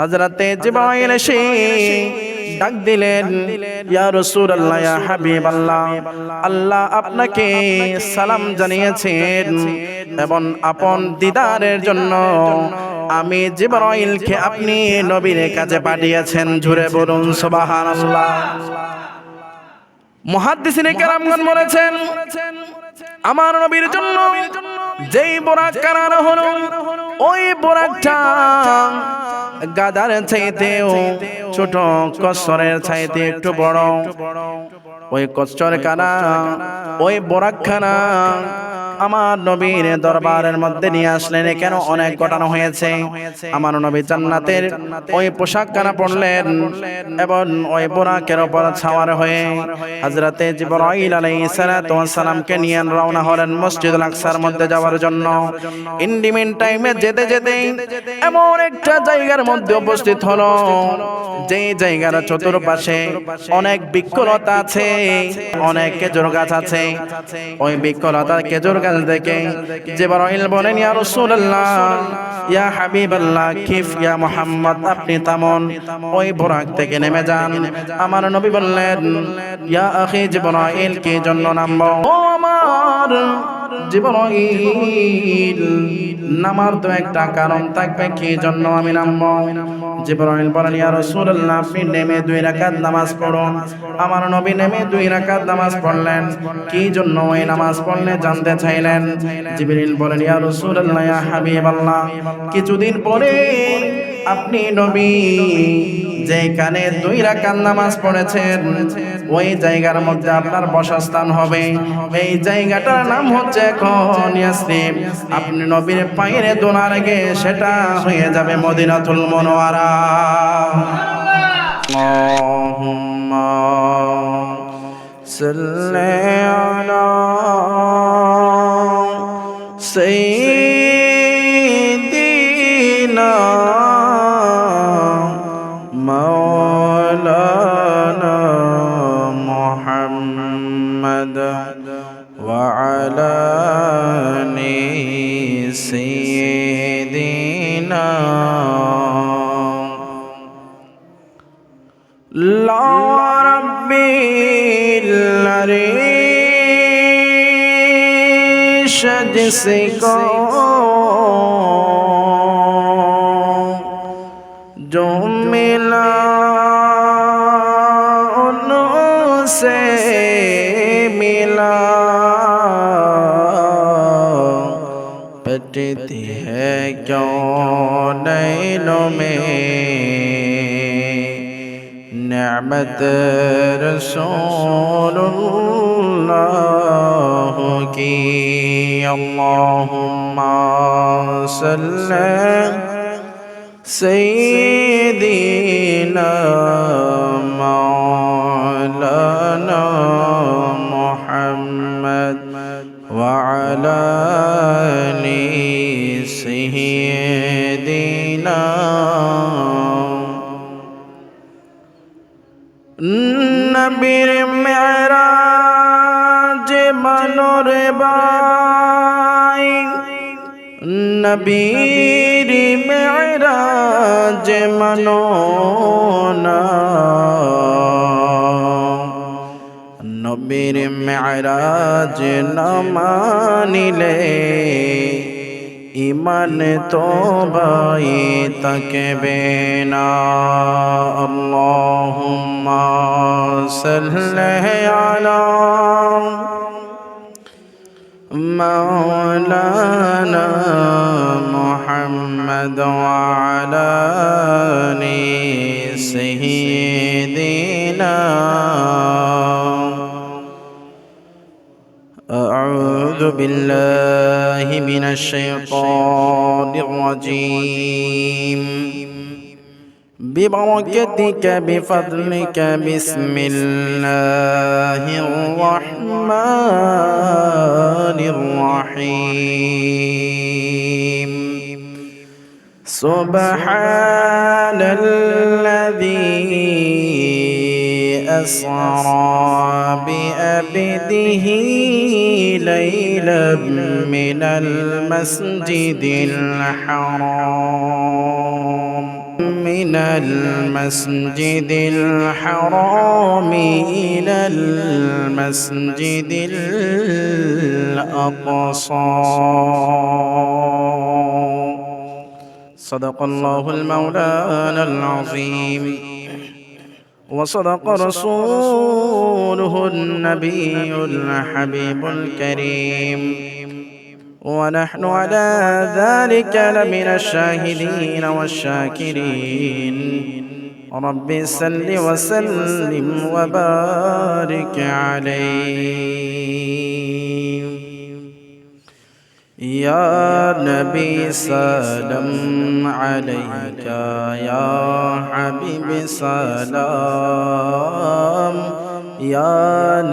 হযরতে জিবরাইল এসে ডাক দিলেন, ইয়া রাসূলুল্লাহ, ইয়া হাবিবাল্লাহ, আল্লাহ আপনাকে সালাম জানিয়েছেন এবং আপন দিদারের জন্য আমি জিবরাইলকে আপনি নবীর কাছে পাঠিয়েছেন। জোরে বলুন সুবহানাল্লাহ। মুহাদ্দিসিনে কেরামগণ বলেছেন, আমার নবীর জন্য যেই বোরাক কারানো হলো, ওই বোরাকটা গাদার চাইতেও ছোট, কসরের চাইতে একটু বড়। ওই কসর কানা, ওই বোরাকখানা আমার নবীর দরবারের মধ্যে নিয়ে আসলেন। কেন? অনেক ঘটনা হয়েছে। আমার নবী জান্নাতের ওই পোশাক কানা পরলেন এবং ওই বোরাকের উপর ছাওয়ার হয়ে হযরতে জিবরাইল আলাইহিস সালাতু ওয়াস সালামকে নিয়ে রওনা হলেন মসজিদুল আকসার মধ্যে যাওয়ার জন্য। ইন্ডিমিন টাইমে যেতে যেতে এমন একটা জায়গার মধ্যে উপস্থিত হলো, যে জায়গার চতুর্পাশে অনেক বৃক্ষলতা আছে, অনেক খেজুর গাছ আছে। ওই বৃক্ষলতা খেজুর গাছ দেখে জিবরাইল বলেন, ইয়া রাসূলুল্লাহ, ইয়া হাবিবাল্লাহ, কিফ ইয়া মুহাম্মদ, আপনি থামুন, ওই বোরাক থেকে নেমে যান। আমার নবী বললেন, ইয়া আখি জিবরাইল, কি জন্য নামবো? ও আমার জিবরাইল, নামার তো একটা কারণ থাকবে, কি জন্য আমি নামবো? জিবরাইল বলেন, ইয়া রাসূলুল্লাহ, আপনি নেমে 2 রাকাত নামাজ পড়ুন। আমার নবী নেমে 2 রাকাত নামাজ পড়লেন। কি জন্য ওই নামাজ পড়লে জানতে চাইলেন। জিবরিল বলেন, ইয়া রাসূলুল্লাহ, ইয়া হাবিবাল্লাহ, কিছুদিন পরে আপনি নবী যেখানে 2 রাকাত নামাজ পড়েছেন, ওই জায়গার মধ্যে আপনার বসাস্থান হবে। এই জায়গাটার নাম হচ্ছে এখন ইয়াসরিব। আপনি নবীর পায়ের দোনার আগে সেটা হয়ে যাবে মদিনাতুল মুনাওয়ারা। আল্লাহুম্মা সাল্লি আলা সাইয়্যিদিনা মাওলানা মুহাম্মদ ওয়া আলা আলি সাইয়্যিদিনা লা রাব্বিল আরিশ জিসকো जो मिला उनसे मिला, पटती है क्यों नैनों में नेमत रसूलुल्लाह की। अल्लाहुम्मा सल्ली सय्यिदिना मौलाना मुहम्मद व अला आलि सय्यिदिना। नबीर मेराज मनोर बाई, नबीर मेराज मनोना, नबीर मेराज न मानिले ईमान तो भाई तकबे ना। अल्लाहुम्मा सल्ली अला मौलाना मुहम्मद व अला आलि सय्यिदिना। أعوذ بالله من الشيطان الرجيم. ببركتك بفضلك بسم الله الرحمن الرحيم. سبحان الذي أسرى بأبده ليلا من المسجد الحرام من من المسجد الحرام إلى المسجد الأقصى. صدق الله المولانا العظيم وصدق رسوله النبي الحبيب الكريم، ونحن على ذلك لمن الشاهدين والشاكرين. رب صل وسلم وبارك عليه. يا نبي سلام عليك، يا حبيب سلام، يا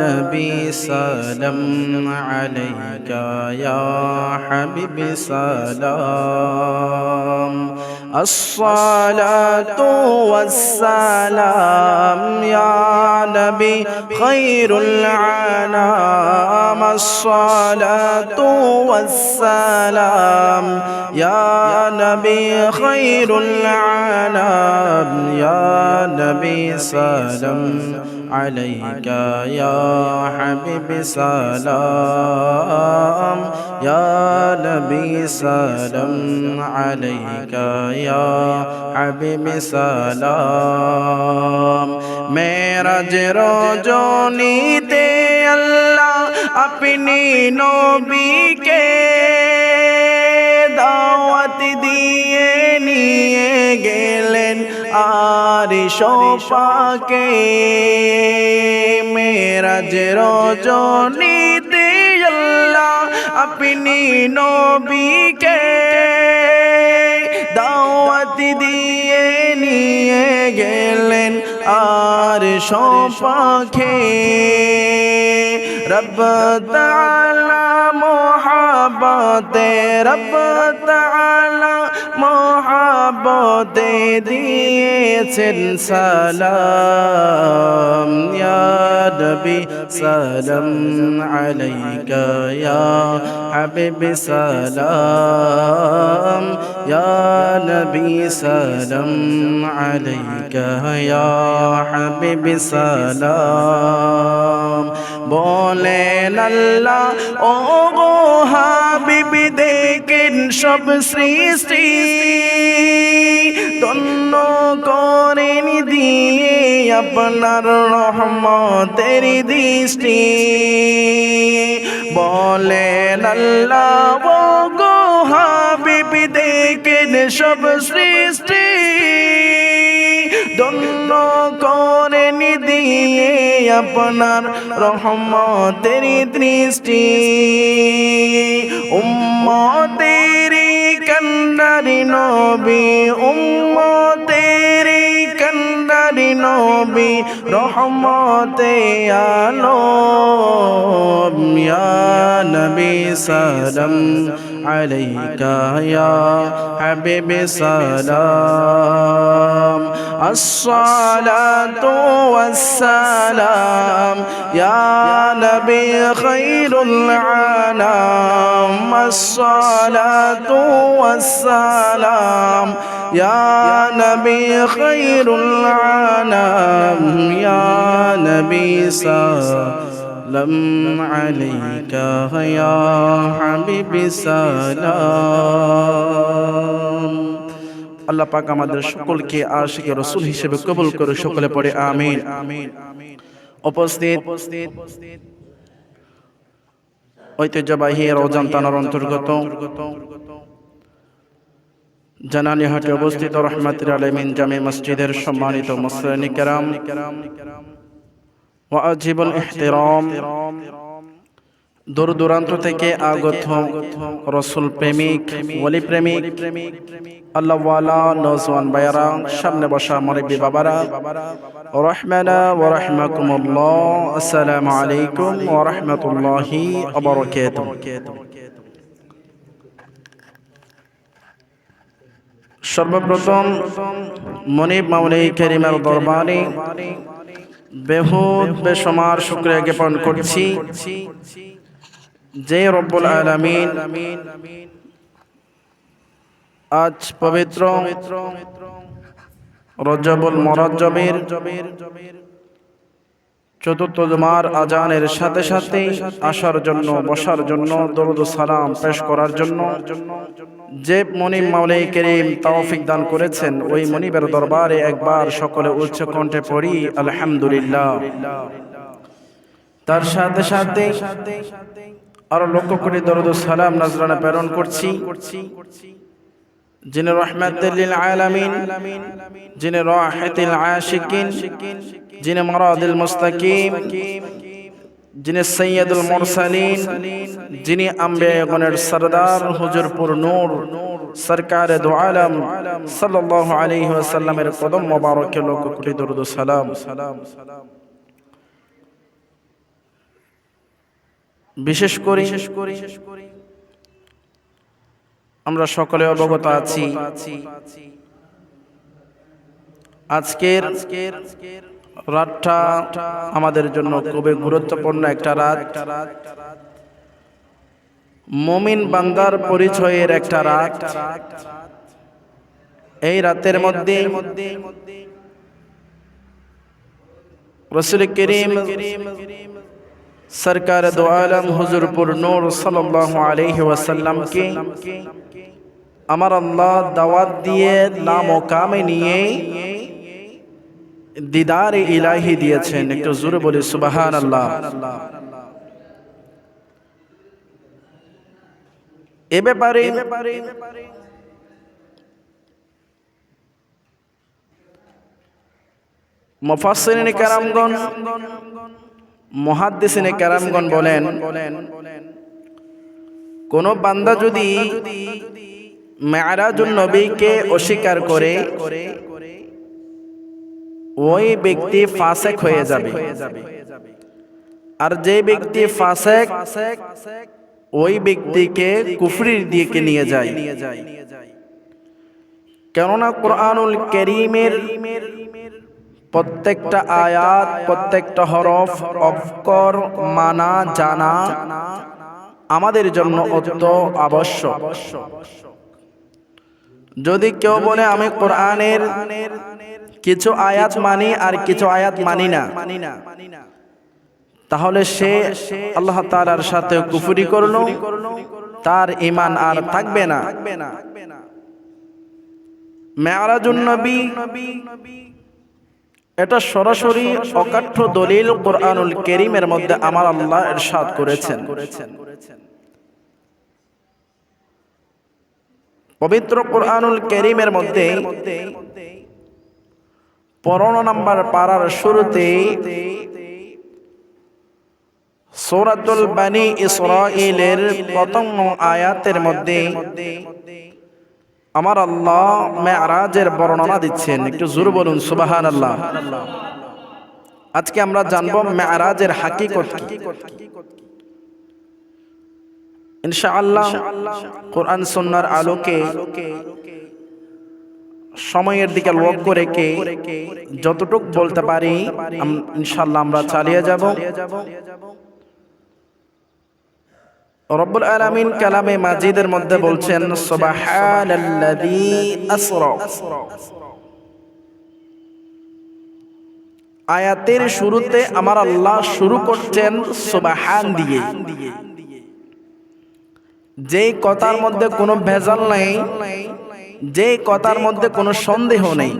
نبي سلام عليك، يا حبيب سلام. الصلاة والسلام يا نبي خير العنام. الصلاة والسلام يا نبي خير العنام. يا نبي سلام عليك، يا حبيب سلام، يا نبي سلام عليك، يا حبيب سلام. মেরাজ রজনীতে আল্লাহ আপনি নবীকে দাওয়াত দিয়ে নিয়ে গেলেন আরশ পাকে। মেরাজ রজনীতে আল্লাহ আপনি নবীকে দাওয়াত দিয়ে নিয়ে গেলেন আরশ পাকে। রব তাআলা মোহাব্বতে, রব তাআলা মোহাব্বতে দিয়েছেন সালাম। ইয়া নবী সালাম আলাইকা, ইয়া হাবিব সালাম, ইয়া নবী সালাম আলাইকা, ইয়া হাবিব সালাম। বলেন আল্লাহ ও গো হাবিব দেখেন সব সৃষ্টি ধন্য করেন দিয়ে আপনার রহমতের দৃষ্টি। বলেন আল্লাহ ও গো হাবিব দেখেন সব সৃষ্টি ধন্য করেন দিয়ে আপনার রহমতের দৃষ্টি। উম্মতের কান্ডারি নবী, উম্মতের কান্ডারি নবী রহমতে আলম। ইয়া নবী সালাম আলাইকা, ইয়া হাবিব সালাম। الصلاة والسلام يا نبي خير العالم. الصلاة والسلام يا نبي خير العالم. يا نبي سلام عليك، يا حبيب سلام. আল্লাহ পাক আমাদের সকলকে আশিকে রাসূল হিসেবে কবুল করে সকলে পড়ে আমিন। উপস্থিত ঐতিহ্যবাহী রওজান থানার অন্তর্গত জানানীহাটে অবস্থিত রহমাতুল আলামিন জামে মসজিদের সম্মানিত মুসল্লিন কিরাম ওয়াজিবুল ইহতিরাম, দূর দূরান্ত থেকে আগত রাসূল প্রেমিক, ওলি প্রেমিক, আল্লাহ ওয়ালা নওজওয়ান ভাইয়ারা, সামনে বসা মুরব্বি বাবারা, রাহমানা ওয়া রাহমাকুমুল্লাহ, আসসালামু আলাইকুম ওয়া রাহমাতুল্লাহি ওয়া বারাকাতুহু। সর্বপ্রথম মনিব মাওলাই কারীমের দরবারে বেহুদ বেশুমার শুকরিয়া জ্ঞাপন করছি যে রব্বুল আলামিন আজ পবিত্র রজবুল মুরাজ্জবের চতুর্থ জুমার আজানের সাথে সাথে আসার জন্য, বসার জন্য, দরুদ ও সালাম পেশ করার জন্য যে মনিব মাওলাই করিম তৌফিক দান করেছেন, ওই মনিবের দরবারে একবার সকলে উচ্চ কণ্ঠে পড়ি আলহামদুলিল্লাহ। তার সাথে সাথে আরো লক্ষ কোটি দরুদ ও সালাম নজরানা প্রেরণ করছি যিনি রহমাতুল লিল আলামিন, যিনি রাহাতুল আশিকিন, যিনি মুরাদুল মুস্তাকিম, যিনি সৈয়দুল মুরসালিন, যিনি আম্বিয়াগণের সরদার হুজুরপুর নূর সরকার দু আলম সাল্লাল্লাহু আলাইহি ওয়াসাল্লামের কদম মোবারকে লক্ষ কোটি দরুদ ও সালাম। বিশেষ করে আমরা সকলে অবগত আছি আজকের রাতটা আমাদের জন্য খুবই গুরুত্বপূর্ণ একটা রাত, মুমিন বান্দার পরিচয়ের একটা রাত। এই রাতের মধ্যে রাসূল করিম সরকার দু আলম হুজুরপুর নূর সাল্লাল্লাহু আলাইহি ওয়াসাল্লামকে আমার আল্লাহ দাওয়াত দিয়ে নাম ও কামে নিয়ে দিদারে ইলাহি দিয়েছেন। একটু জোরে বলি সুবহানাল্লাহ। এ ব্যাপারে মুফাসসিরিনে কেরামগণ, মুহাদ্দিসিনে কেরামগণ বলেন, কোন বান্দা যদি মেরাজুন নবীকে অস্বীকার করে ওই ব্যক্তি ফাসেক হয়ে যাবে। আর যে ব্যক্তি ফাসেক, ওই ব্যক্তিকে কুফরির দিকে নিয়ে যায়। কেননা কুরআনুল কারীমের প্রত্যেকটা আয়াত, প্রত্যেকটা হরফ, অক্ষর মানা জানা আমাদের জন্য অত্যন্ত আবশ্যক। যদি কেউ বলে আমি কোরআনের কিছু আয়াত মানি আর কিছু আয়াত মানি না, তাহলে সে আল্লাহ তাআলার সাথে কুফরি করলো, তার ঈমান আর থাকবে না। মেরাজুন নবী এটা সরাসরি অকাঠ্য দলিল কুরআনুল কারীমের মধ্যে আমার আল্লাহ ইরশাদ করেছেন। পবিত্র কুরআনুল কারীমের মধ্যে 15 নম্বর পারার শুরুতে সূরাতুল বনী ইসরাঈলের প্রথম আয়াতের মধ্যে আমার আল্লাহ মেরাজের বর্ণনা দিচ্ছেন। একটু জোরে বলুন সুবহানাল্লাহ। আজকে আমরা জানবো মেরাজের হাকিকত কি। ইনশাআল্লাহ কোরআন সুন্নাহর আলোকে সময়ের দিকে লক্ষ্য রেখে যতটুকু বলতে পারি ইনশাআল্লাহ আমরা চালিয়ে যাব। রব্বুল আলামিন কালামে মাজিদের মধ্যে বলছেন সুবহানাল্লাযী আসরা। আয়াতের শুরুতে আমার আল্লাহ শুরু করছেন সুবহান দিয়ে, যেই কথার মধ্যে কোনো ভেজাল নেই, যেই কথার মধ্যে কোনো সন্দেহ নেই,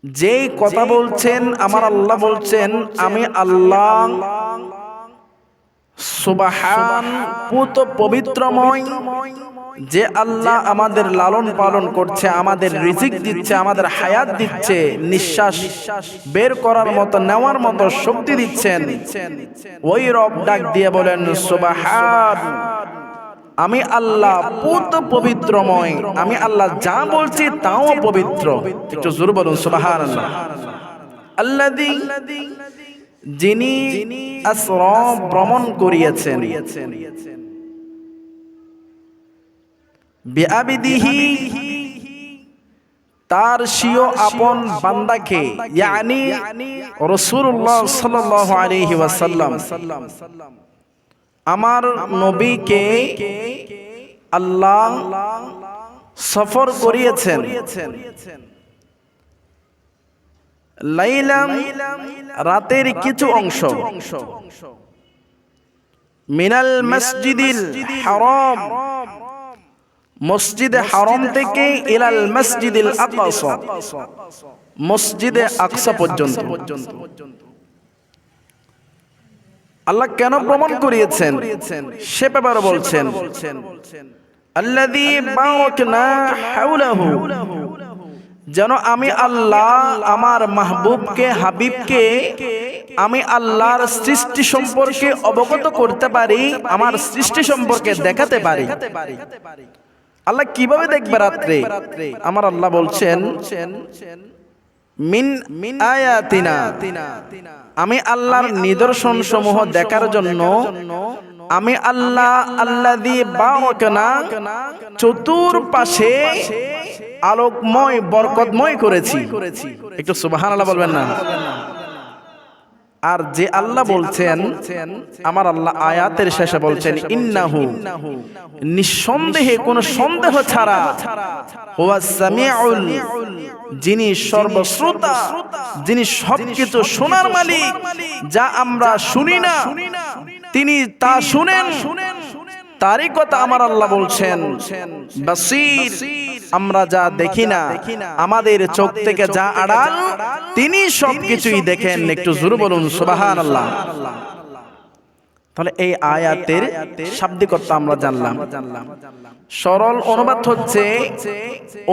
যেই কথা বলছেন আমার আল্লাহ বলছেন আমি আল্লাহ সুবহান, পুত পবিত্রময়, যে আল্লাহ আমাদের লালন পালন করছে, আমাদের রিজিক দিচ্ছে, আমাদের হায়াত দিচ্ছে, নিঃশ্বাস বের করার মতো নেওয়ার মতো শক্তি দিচ্ছেন। ওই রব ডাক দিয়ে বলেন সুবহান, আমি আল্লাহ পুত পবিত্রময়, আমি আল্লাহ যা বলছি তাও পবিত্র। একটু জোরে বলুন সুবহানাল্লাহ। আল্লাযী, যিনি আসরা ভ্রমণ করিয়েছেন, বিআবিদিহি তার স্বীয় আপন বান্দাকে, ইয়ানি রাসূলুল্লাহ সাল্লাল্লাহু আলাইহি ওয়াসাল্লাম, আমার নবীকে আল্লাহ সফর করিয়েছেন লাইলাম রাতের কিছু অংশ মিনাল মসজিদিল হারাম মসজিদে হারাম থেকে ইলাল মসজিদিল আকসা মসজিদে আকসা পর্যন্ত আল্লাহ কেন ভ্রমণ করিয়েছেন সে ব্যাপারে বলছেন আল্লাযী বারাকনা হাওলাহু যেন আমি আল্লাহ আমার মাহবুবকে হাবিবকে আমি আল্লাহর সৃষ্টি সম্পর্কে অবগত করতে পারি আমার সৃষ্টি সম্পর্কে দেখাতে পারি আল্লাহ কিভাবে দেখবে রাত্রে আমার আল্লাহ বলছেন মিন আয়াতিনা আমি আল্লাহর নিদর্শন সমূহ দেখার জন্য আমি আল্লাহ আল্লাযী বারাকনা চতুর্পাশে আলোকময় বরকতময় করেছি একটু সুবহানাল্লাহ বলবেন না আর যে আল্লাহ বলছেন আমার আল্লাহ আয়াতের শেষে বলছেন ইন্নাহু নিঃসন্দেহে কোনো সন্দেহ ছাড়া হুয়াস সামিউল যিনি সর্বশ্রোতা যিনি সবকিছু শোনার মালিক যা আমরা শুনি না তিনি তা শুনেন তারই কথা আমার আল্লাহ বলছেন বাসীর আমরা যা দেখি না আমাদের চোখ থেকে যা আড়াল তিনি সবকিছুই দেখেন একটু জোরে বলুন সুবহানাল্লাহ তাহলে এই আয়াতের শাব্দিক অর্থ আমরা জানলাম সরল অনুবাদ হচ্ছে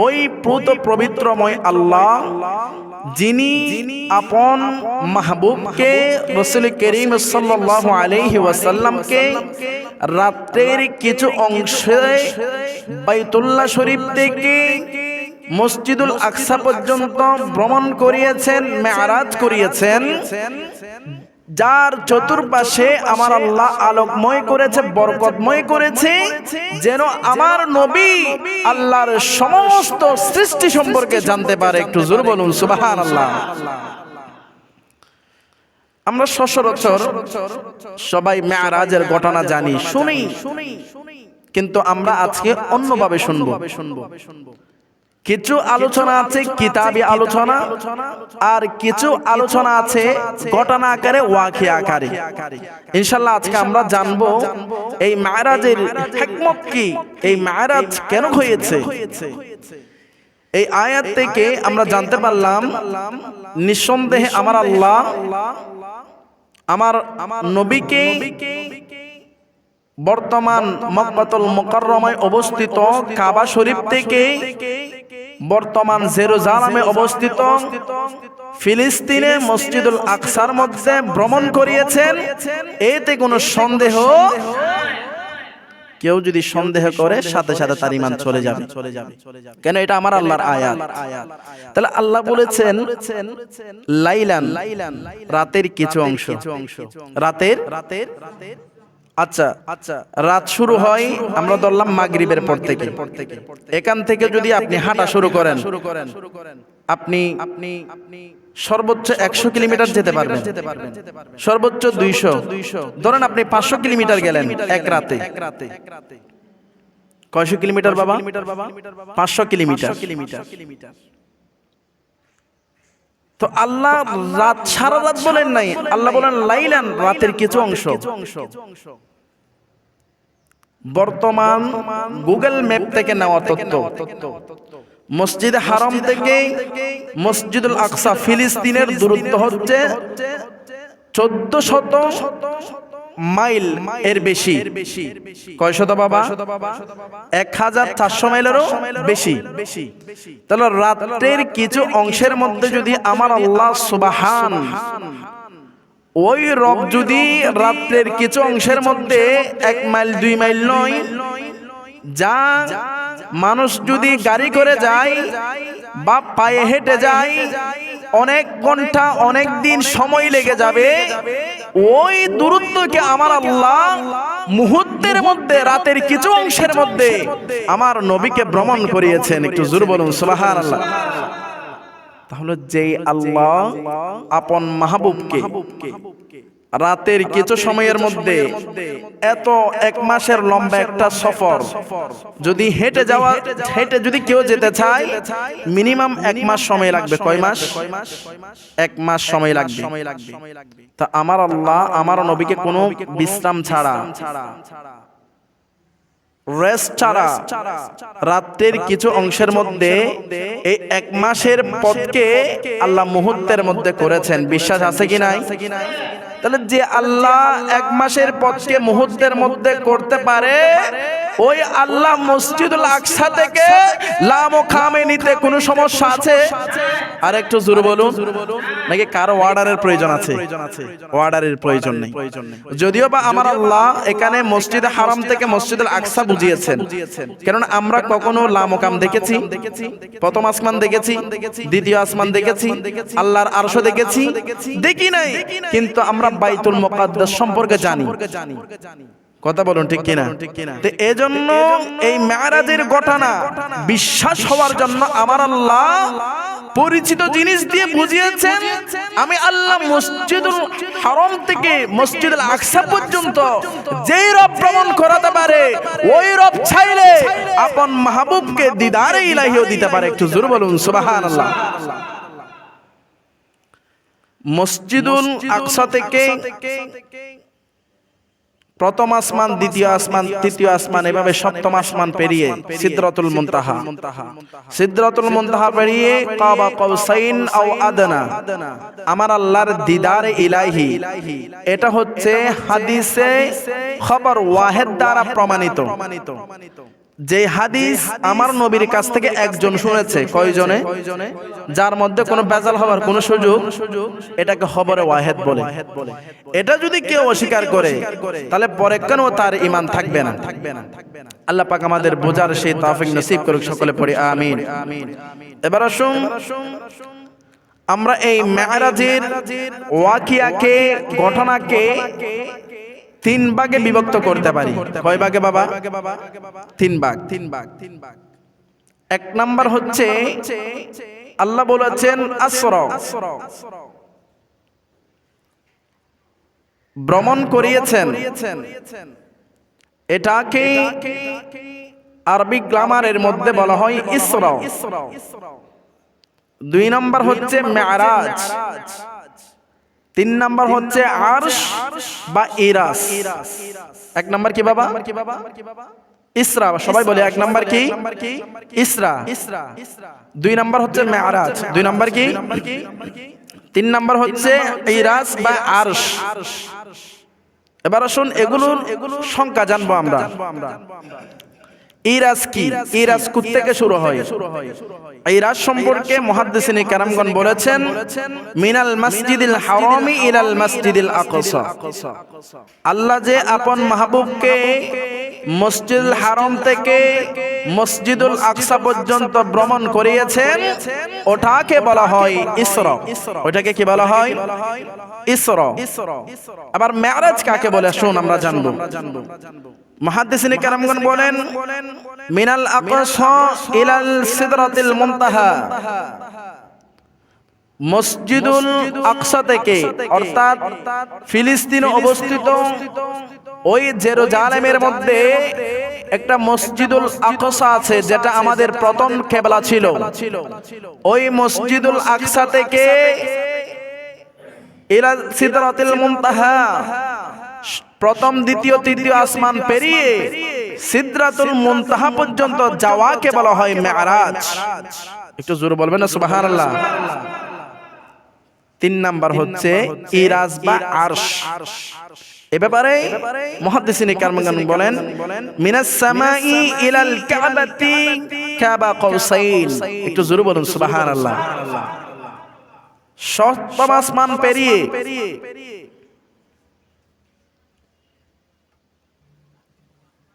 ওই পুত পবিত্রময় আল্লাহ যিনি আপন মাহবুবকে রাসূল করিম সাল্লাল্লাহু আলাইহি ওয়াসাল্লামকে রাতের কিছু অংশে বাইতুল্লাহ শরীফ থেকে মসজিদুল আকসা পর্যন্ত ভ্রমণ করিয়েছেন মেরাজ করিয়েছেন যার চতুর্পাশে আমার আল্লাহ আলোকময় করেছে বরকতময় করেছে যেন আমার নবী আল্লাহর সমস্ত সৃষ্টি সম্পর্কে জানতে পারে একটু জোরে বলুন সুবহানাল্লাহ আমরা সচরাচর সবাই মেরাজের ঘটনা জানি শুনি কিন্তু আমরা আজকে অন্যভাবে শুনবো কিছু আলোচনা আছে কিতাবী আলোচনা আর কিছু আলোচনা আছে ঘটনা আকারে ওয়াকিয়া আকারে ইনশাআল্লাহ আজকে আমরা জানবো এই মেরাজের হিকমত কি এই মেরাজ কেন হয়েছে এই আয়াত থেকে আমরা জানতে পারলাম নিঃসন্দেহে আমার আল্লাহ আমার নবীকে বর্তমান মক্কাতুল মুকাররমায় অবস্থিত কাবা শরীফ থেকে বর্তমান জেরুজালেমে অবস্থিত ফিলিস্তিনে মসজিদুল আকসার মধ্যে ভ্রমণ করিয়েছেন এতে কোনো সন্দেহ কেউ যদি সন্দেহ করে সাথে সাথে তার ঈমান চলে যাবে কেন এটা আমার আল্লাহর আয়াত তাহলে আল্লাহ বলেছেন লাইলান রাতের কিছু অংশ রাতের আচ্ছা রাত শুরু হয় আমরা ধরলাম মাগরিবের পর থেকে এখান থেকে যদি আপনি হাঁটা শুরু করেন আপনি সর্বোচ্চ 100 কিলোমিটার যেতে পারবেন সর্বোচ্চ 200 ধরেন আপনি 500 কিলোমিটার গেলেন এক রাতে কয়শো কিলোমিটার বাবা 500 কিলোমিটার তো আল্লাহ রাত সারা রাত বলেন নাই আল্লাহ বলেন লাইলান রাতের কিছু অংশ বর্তমান গুগল ম্যাপ থেকে নেওয়া তথ্য মসজিদ হারাম থেকে মসজিদুল আকসা ফিলিস্তিনের দূরত্ব হচ্ছে 1400 মাইল এর বেশি কয়শত বাবা 1400 মাইলেরও বেশি তাহলে রাতের কিছু অংশের মধ্যে যদি আমার আল্লাহ সুবহান ওই রব যদি রাতের কিছু অংশের মধ্যে 1 মাইল 2 মাইল নয় যা মানুষ যদি গাড়ি করে যায় বা পায়ে হেঁটে যায় অনেক ঘন্টা অনেক দিন সময় লেগে যাবে ওই দূরত্বকে আমার আল্লাহ মুহূর্তের মধ্যে রাতের কিছু অংশের মধ্যে আমার নবীকে ভ্রমণ করিয়েছেন একটু জোরে বলুন সুবহানাল্লাহ তাহলে যেই আল্লাহ আপন মাহবুবকে রাতের কিছু সময়ের মধ্যে এত এক মাসের লম্বা একটা সফর যদি হেঁটে যদি কেউ যেতে চায় মিনিমাম 1 মাস সময় লাগবে। কয় মাস? 1 মাস সময় লাগবে। তা আমার আল্লাহ আমার নবীকে কোনো বিশ্রাম ছাড়া, রেস্ট ছাড়া রাতের কিছু অংশের মধ্যে এই 1 মাসের পথকে আল্লাহ মুহূর্তের মধ্যে করেছেন। বিশ্বাস আছে কি নাই? তাহলে যে আল্লাহ 1 মাসের পথকে মুহূর্তের মধ্যে করতে পারে, ওই আল্লাহ মসজিদুল আকসা থেকে লামকামে নিতে কোনো সমস্যা আছে? আর একটু জোরে বলুন, নাকি কারো অর্ডারের প্রয়োজন আছে? অর্ডারের প্রয়োজন নেই। যদিও বা আমার আল্লাহ এখানে মসজিদ হারাম থেকে মসজিদুল আকসা বুঝিয়েছেন, কারণ আমরা কখনো লামকাম দেখেছি? প্রথম আসমান দেখেছি, দ্বিতীয় আসমান দেখেছি, আল্লাহর আরশ দেখেছি? দেখি নাই। কিন্তু আমরা বাইতুল মুকাদ্দাস সম্পর্কে জানি। কথা বলুন ঠিক কিনা? তো এজন্য এই মেরাজের ঘটনা বিশ্বাস হওয়ার জন্য আমার আল্লাহ পরিচিত জিনিস দিয়ে বুঝিয়েছেন, আমি আল্লাহ মসজিদুল হারাম থেকে মসজিদুল আকসা পর্যন্ত যেই রব ভ্রমণ করাতে পারে, ওই রব চাইলে আপন মাহবুবকে দিদারে ইলাহিও দিতে পারে। একটু জোরে বলুন সুবহানাল্লাহ। মসজিদুল আকসা থেকে প্রথম আসমান, দ্বিতীয় আসমান, তৃতীয় আসমান, এভাবে সপ্তম আসমান পেরিয়ে সিদরাতুল মুনতাহা, সিদরাতুল মুনতাহা পেরিয়ে কাবা কাউসাইন আও আদনা আমার আল্লাহর দিদারে ইলাহি। এটা হচ্ছে হাদিসে খবর ওয়াহিদ দ্বারা প্রমাণিত। যে হাদিস আমার নবীর কাছ থেকে একজন শুনেছে, কয়জনে? যার মধ্যে কোনো ভেজাল হওয়ার কোনো সুযোগ, এটাকে খবরে ওয়াহিদ বলে। এটা যদি কেউ অস্বীকার করে তাহলে পরে কেন তার ঈমান থাকবে না। আল্লাহ পাক আমাদের বোঝার সেই তৌফিক নসিব করুক, সকলে পড়ি আমিন। এবার আসুন আমরা এই মেরাজের ওয়াকিয়াকে, ঘটনাকে 3 ভাগে বিভক্ত করতে পারি। কয় ভাগে বাবা? 3 ভাগ। 1 নাম্বার হচ্ছে আল্লাহ বলেছেন আসরা, ভ্রমণ করিয়েছেন। এটাকে আরবি গ্রামারের মধ্যে বলা হয় ইসরা। 2 নাম্বার হচ্ছে মেরাজ। 3 নাম্বার হচ্ছে আরশ বা ইরাস। 1 নাম্বার কি বাবা? ইসরা। সবাই বলে 1 নাম্বার কি? ইসরা। 2 নাম্বার হচ্ছে মেরাজ। 2 নাম্বার কি? 3 নাম্বার হচ্ছে ইরাস বা আরশ। এবার আসুন এগুলোর সংখ্যা জানবো আমরা। ইরাস কি? ইরাস থেকে শুরু হয়? ইরাস সম্পর্কে মুহাদ্দিসিনে কেরামগণ বলেছেন, মিনাল মসজিদিল হারামি ইলাল মসজিদিল আকসা। আল্লাহ যে আপন মাহবুবকে মসজিদুল হারাম থেকে মসজিদুল আকসা পর্যন্ত ভ্রমণ করিয়েছেন, ওটাকে বলা হয় ইসরা। ওটাকে কি বলা হয়? ইসরা। আবার মেরাজ কাকে বলে শুন আমরা জানবো। মুহাদ্দিসিনে কেরামগণ বলেন, মিনাল আকসা ইলাল সিদরাতিল মুনতাহা। মসজিদুল আকসা থেকে, অর্থাৎ ফিলিস্তিনে অবস্থিত ওই জেরুজালেমের মধ্যে একটা মসজিদুল আকসা আছে, যেটা আমাদের প্রথম কিবলা ছিল। ওই মসজিদুল আকসা থেকে ইলা সিদরাতিল মুনতাহা, প্রথম, দ্বিতীয়, তৃতীয় আসমান পেরিয়ে সিদরাতুল মুনতাহা পর্যন্ত যাওয়াকে বলা হয় মেরাজ। একটু জোরে বলবেন না সুবহানাল্লাহ। 3 নাম্বার হচ্ছে ইরাজ বা আরশ। এ ব্যাপারে মুহাদ্দিসিনে কেরামগণ বলেন, মিনাস সামাই ইলাল কাবাতি কাবা কাউসাইন। একটু জোরে বলুন সুবহানাল্লাহ। সপ্তম আসমান পেরিয়ে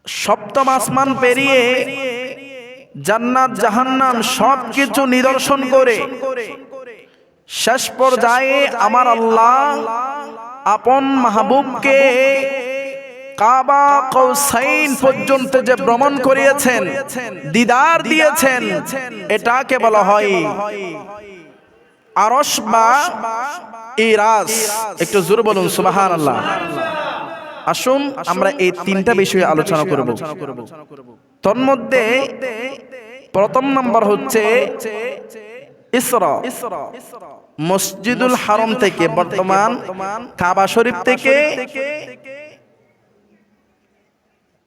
সপ্তম আসমান পেরিয়ে জান্নাত জাহান্নাম সবকিছু নিদর্শন করে শেষ পর্যায়ে আমার আল্লাহ আপন মাহবুবকে কাবা কাউসাইন পর্যন্ত যে ভ্রমণ করিয়েছেন, দিদার দিয়েছেন, এটাকে বলা হয় আরশ বা ইরাস। একটু জোরে বলুন সুবহানাল্লাহ। আসুন আমরা এই তিনটা বিষয়ে আলোচনা করব। তন্মধ্যে প্রথম নাম্বার হচ্ছে ইসরা। মসজিদুল হারাম থেকে, বর্তমান কাবা শরীফ থেকে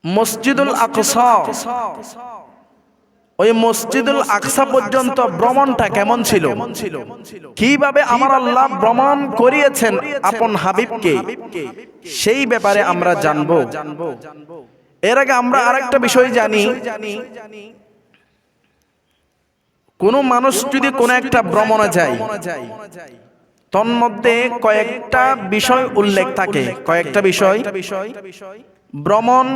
মসজিদুল আকসা, ওই মসজিদুল আকসা পর্যন্ত ভ্রমণটা কেমন ছিল, কিভাবে আমার আল্লাহ ভ্রমণ করিয়েছেন আপন হাবিবকে, সেই ব্যাপারে আমরা জানবো। এর আগে আমরা আরেকটা বিষয় জানি, কোন মানুষ যদি কোন একটা ভ্রমণে যায়, তন্মধ্যে কয়েকটা বিষয় উল্লেখ থাকে। কয়েকটা বিষয়, ভ্রমণ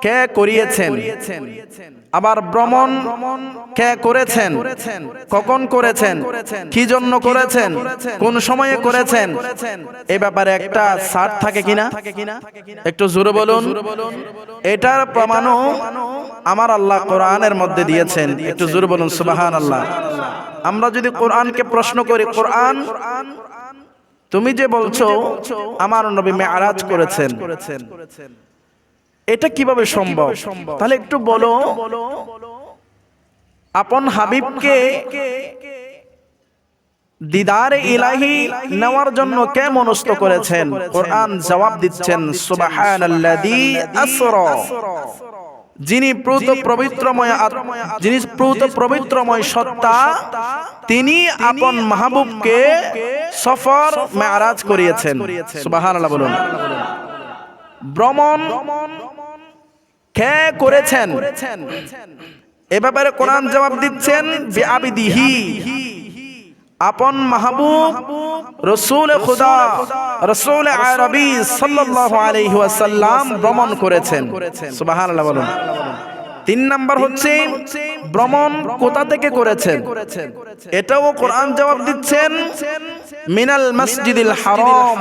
কে করিয়েছেন, আবার ভ্রমণ কে করেছেন, কখন করেছেন, কি জন্য করেছেন, কোন সময়ে করেছেন, এই ব্যাপারে একটা সার্ট থাকে কিনা, একটু জোরে বলুন। এটার প্রমাণও আমার আল্লাহ কোরআনের মধ্যে দিয়েছেন। একটু জোরে বলুন সুবহানাল্লাহ। আমরা যদি কোরআনকে প্রশ্ন করি, কোরআন তুমি যে বলছো আমার নবী মেরাজ করেছেন, এটা কিভাবে সম্ভব? তাহলে একটু বলো, আপন হাবিবকে দিদারে ইলাহি নেওয়ার জন্য কে মনস্থ করেছেন? কোরআন জবাব দিচ্ছেন সুবহানাল্লাযী আসরা, যিনি প্রত পবিত্রময়, যিনি প্রত পবিত্রময় সত্তা, তিনি আপন মাহবুবকে সফর মেরাজ করিয়েছেন। সুবহানাল্লাহ বলুন। ভ্রমণ কে করেছেন এ ব্যাপারে কোরআন জবাব দিচ্ছেন বিআবিদিহি, আপন মাহবুব রাসূল খুদা রাসূল আরবি সাল্লাল্লাহু আলাইহি ওয়াসাল্লাম ভ্রমণ করেছেন। সুবহানাল্লাহ বলুন। 3 নাম্বার হচ্ছে ভ্রমণ কোথা থেকে করেছেন, এটাও কোরআন জবাব দিচ্ছেন মিনাল মসজিদিল হারাম,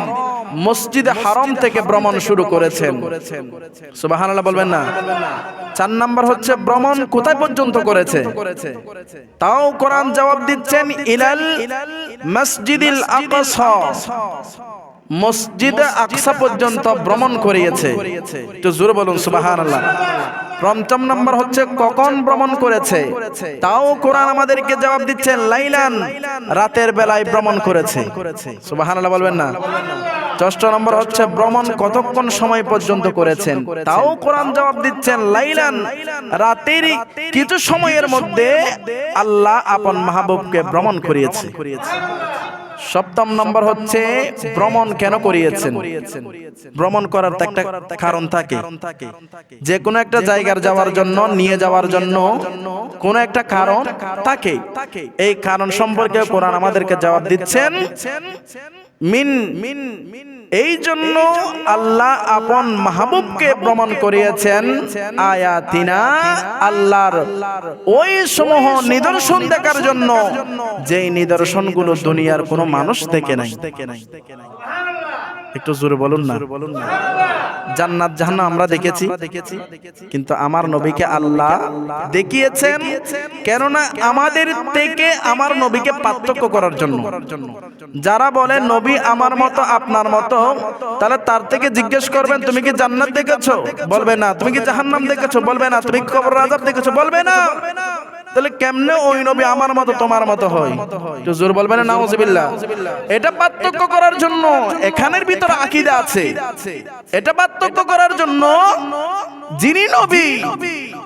মসজিদে হারাম থেকে ভ্রমণ শুরু করেছেন। সুবহানাল্লাহ বলবেন না? 4 নাম্বার হচ্ছে ভ্রমণ কোথায় পর্যন্ত করেছে, তাও কোরআন জবাব দিচ্ছেন ইলাল মসজিদিল আকসা, মসজিদে আকসা পর্যন্ত ভ্রমণ করিয়েছে। একটু জোরে বলুন সুবহানাল্লাহ। 5 নাম্বার হচ্ছে কখন ভ্রমণ করেছে, তাও কোরআন আমাদেরকে জবাব দিচ্ছেন লাইলান, রাতের বেলায় ভ্রমণ করেছে। সুবহানাল্লাহ বলবেন না? 6 নম্বর হচ্ছে ভ্রমণ কতক্ষণ সময় পর্যন্ত করেছেন, তাও কোরআন জবাব দিচ্ছেন লাইলান, রাতের কিছু সময়ের মধ্যে আল্লাহ আপন মাহবুবকে ভ্রমণ করিয়েছে। 7 নম্বর হচ্ছে ভ্রমণ কেন করিয়েছেন। ভ্রমণ করার একটা কারণ থাকে, যে কোনো একটা জায়গার যাওয়ার জন্য, নিয়ে যাওয়ার জন্য কোন একটা কারণ থাকে। এই কারণ সম্পর্কে কোরআন আমাদেরকে জবাব দিচ্ছেন মিন, এই জন্য আল্লাহ আপন মাহবুবকে ভ্রমণ করিয়েছেন আয়াতিনা, আল্লাহর ওই সমূহ নিদর্শন দেখার জন্য, যেই নিদর্শনগুলো দুনিয়ার কোনো মানুষ দেখে নাই। একটু জোরে বলুন না। জান্নাত জাহান্নাম আমরা দেখেছি, কিন্তু আমার নবীকে আল্লাহ দেখিয়েছেন, কেননা আমাদের থেকে আমার নবীকে পার্থক্য করার জন্য। যারা বলে নবী আমার মতো আপনার মতো, তাহলে তার থেকে জিজ্ঞেস করবেন তুমি কি জান্নাত দেখেছো, বলবে না। তুমি কি জাহান্নাম দেখেছো, বলবে না। তুমি কি কবর আযাব দেখেছো, বলবে না। তাহলে কেমনে ওই নবী আমার মতো তোমার মতো হয়? একটু জোর বলবেন না নাউজুবিল্লাহ। এটা পার্থক্য করার জন্য, এখানের ভিতরে আকীদা আছে। এটা পার্থক্য করার জন্য যিনি নবী,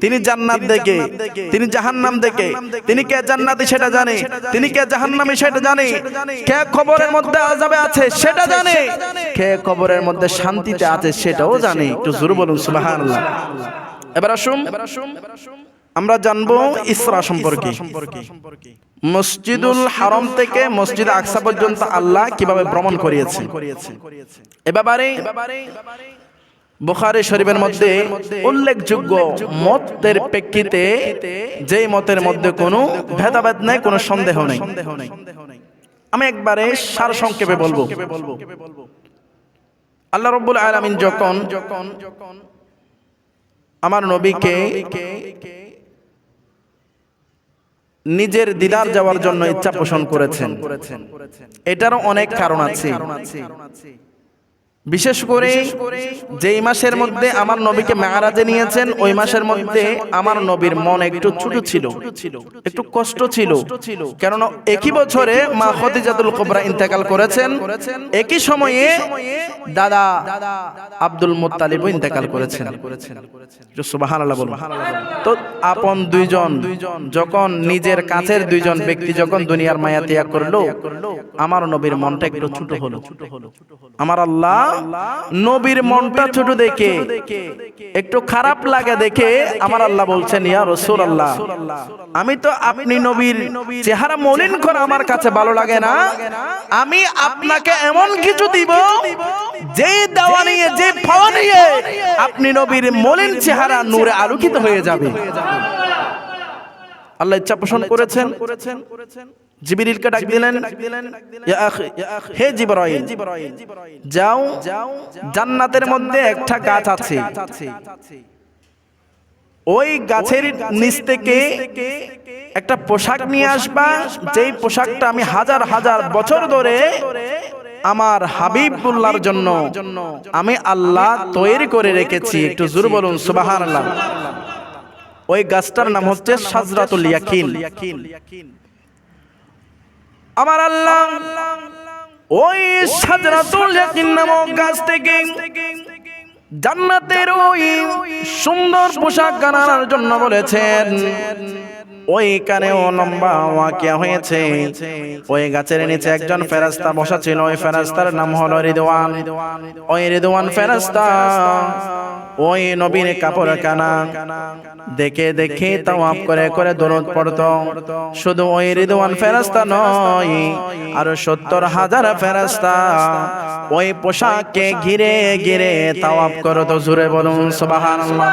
তিনি জান্নাত দেখে, তিনি জাহান্নাম দেখে, তিনি কে জান্নাতি সেটা জানে, তিনি কে জাহান্নামী সেটা জানে, কে কবরের মধ্যে আযাবে আছে সেটা জানে, কে কবরের মধ্যে শান্তিতে আছে সেটাও জানে। একটু জোর বলুন সুবহানাল্লাহ। এবার আসুন আমরা জানবো ইসরা সম্পর্কে। মসজিদুল হারাম থেকে মসজিদ আকসা পর্যন্ত আল্লাহ কিভাবে ভ্রমণ করিয়েছে এ ব্যাপারে বুখারী শরীফের মধ্যে উল্লেখযোগ্য মতের প্রেক্ষিতে, যেই মতের মধ্যে কোনো ভেদাভেদ নাই, কোনো সন্দেহ নেই, আমি একবারে সারসংক্ষেপে বলবো। আল্লাহ রাব্বুল আলামিন যখন আমার নবীকে নিজের দিদার যাওয়ার জন্য ইচ্ছা পোষণ করেছেন। এটারও অনেক কারণ আছে। বিশেষ করে যেই মাসের মধ্যে আমার নবীকে মেরাজে নিয়েছেন, ওই মাসের মধ্যে আমার নবীর মন একটু ছোট ছিল, একটু কষ্ট ছিল। কেননা একই বছরে মা খদিজাতুল কুবরা ইন্তেকাল করেছেন, একই সময়ে দাদা আব্দুল মুত্তালিবও ইন্তেকাল করেছেন। সুবহানাল্লাহ বলুন। তো আপন দুইজন যখন, নিজের কাছের দুইজন ব্যক্তি যখন দুনিয়ার মায়া ত্যাগ করলো, আমার নবীর মনটা একটু ছোট হলো। আমার আল্লাহ নবীর মনটা ছোট দেখে, একটু খারাপ লাগে দেখে আমার আল্লাহ বলছেন, ইয়া রাসূলুল্লাহ, আমি তো আপনি নবীর চেহারা মলিন করা আমার কাছে ভালো লাগে না, আমি আপনাকে এমন কিছু দিব যে দেওয়া নিয়ে, যে পাওয়া নিয়ে আপনি নবীর মলিন চেহারা নূরে আলোকিত হয়ে যাবে। আল্লাহ ইচ্ছা পোষণ করেছেন। জিবরিলকে ডাক দিলেন, ইয়া আখি, হে জিবরাইল, যাও, জান্নাতের মধ্যে একটা গাছ আছে, ওই গাছের নিচ থেকে একটা পোশাক নিয়ে আসবা, যেই পোশাকটা আমি হাজার হাজার বছর ধরে আমার হাবিবুল্লাহর জন্য আমি আল্লাহ তৈরি করে রেখেছি। একটু জোরে বলুন সুবহানাল্লাহ। ওই গাছটার নাম হচ্ছে শাজরাতুল ইয়াকিন। আমার আল্লাহ ওই শাজরাতুল ইয়াকিন নামক গাছ থেকে জান্নাতের ওই সুন্দর পোশাক গানার জন্য বলেছেন। ওইখানেও লম্বা ওয়াকিয়া হয়েছে। ওই গাছের নিচে একজন ফেরেশতা বসা ছিল, ওই ফেরেশতার নাম হলো রিদওয়ান। ওই রিদওয়ান ফেরেশতা ওই নবীর কাপড় কানা দেখে দেখে তাওয়াফ করে করে দরুদ পড়তো। শুধু ওই রিদওয়ান ফেরেশতা নয়, আরো 70,000 ফেরেশতা ওই পোশাককে ঘিরে ঘিরে তাওয়াফ করতো। জোরে বলুন সুবহানাল্লাহ।